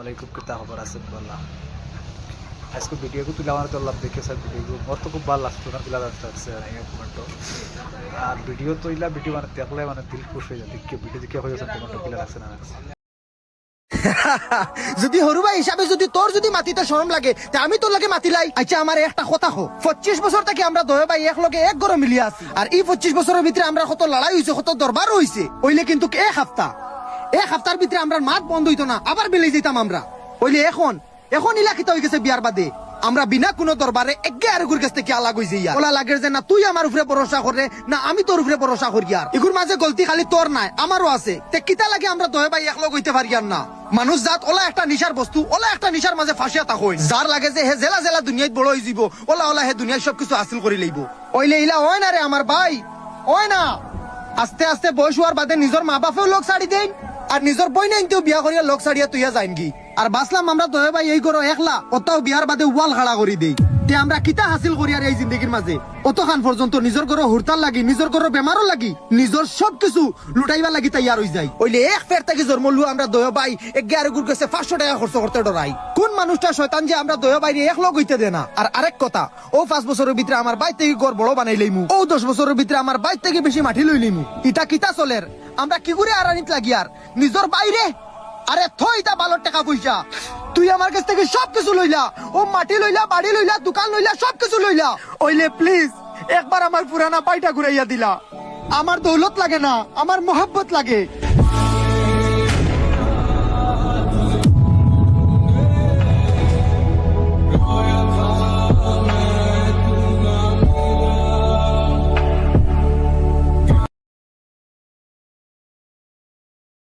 আলাইকুম, কিতা খবর আছেন বললাম। আজকে ভিডিওকে তুলে আমার তো লাভ দেখে স্যার ভিডিও মোর তো খুব ভালো লাগতো না, তুলা লাগছে কমেন্টও। আর ভিডিও তো ইলা ভিডিও মানে দেখলে মানে দিল খুশ হয়ে যায়। দেখে ভিডিও দেখে হয়ে যাচ্ছে কমেন্টও কিলা লাগছে না লাগছে। যদি হরু ভাই হিসাবে যদি তোর যদি মাটিতে শরম লাগে তা আমি তোর লাগে মাতি লাই। আচ্ছা আমার একটা কথা হো, 25 বছর থেকে আমরা দয় ভাই এক লগে এক ঘরে মিলিয়ে আছি। আর এই 25 বছরের ভিতরে আমরা কত লড়াই হইছে, কত দরবার হইছে। ওইলে কিন্তু এক সপ্তাহের ভিতরে আমরা মাত বন্ধ হইতো না, আবার বেলে যেতাম আমরা। ওইলে এখন ইলাকিত হয়ে গেছে বিয়ার বাদে আমরা বিনা কোনো দরবারে একে আর গুর কাছ থেকে আলাগ হইছে। ইয়া ওলা লাগে যে না তুই আমার উপরে ভরসা করে না আমি তোর উপরে ভরসা করি। আর এগুর মাঝে গলতি খালি তোর নাই আমারও আছে। তে কিতা লাগে আমরা দয় ভাই এক লগ হইতে পারি আর না। মানুষ জাত ওলা একটা নিশার বস্তু, ওলা একটা নিশার মাঝে ফাঁসিয়া তা হই। যার লাগে যে হে জেলা জেলা দুনিয়ায় বড় হয়ে যাব, ওলা হে দুনিয়ায় সবকিছু হাসিল করে লইব। ওইলে ইলা হয় না রে আমার ভাই, হয় না। আস্তে আস্তে বয়স হওয়ার বাদে নিজের মা বাপেও লোক ছাড়ি দেন, আর নিজের বই নাই বিয়া করিয়া লোক ছাড়িয়া তুইয়া যাইন কি। আর বাসলাম আমরা দয় ভাই এই করো একলা, ওটাও বিয়ার বাদে ওয়াল খাড়া করি দেই। তে আমরা কিতা হাসিল করি আর এই জিন্দগির মাঝে অতখান পর্যন্ত নিজের ঘরে হুরতাল লাগি, নিজের ঘরে বেমারও লাগি, নিজের সবকিছু লুটাইবা লাগি তৈয়ার হয়ে যায়। ওইলে এক ফের থেকে জন্ম লু আমরা দয় ভাই এক গাড়ি গুড় গেছে 500 টাকা খরচ করতে ডরাই। কোন মানুষটা শয়তান যে আমরা দয় ভাই এক লগ হইতে দে না। আর আরেক কথা, ও 5 বছরের ভিতরে আমার বাইর থেকে ঘর বড় বানাই লইমু, ও 10 বছরের ভিতরে আমার বাইর থেকে বেশি মাটি লই লইমু। ইটা কিতা চলের আমরা কি করে আরানিত লাগি আর নিজের বাইরে। আরে থইতা ভালো টাকা পয়সা তুই আমার কাছ থেকে সবকিছু লইলা, ও মাটি লইলা, বাড়ি লইলা, দোকান লইলা, সবকিছু লইলা। ওইলে প্লিজ একবার আমার পুরানা পাইটা ঘুরাইয়া দিলা। আমার দৌলত লাগে না, আমার মোহাব্বত লাগে।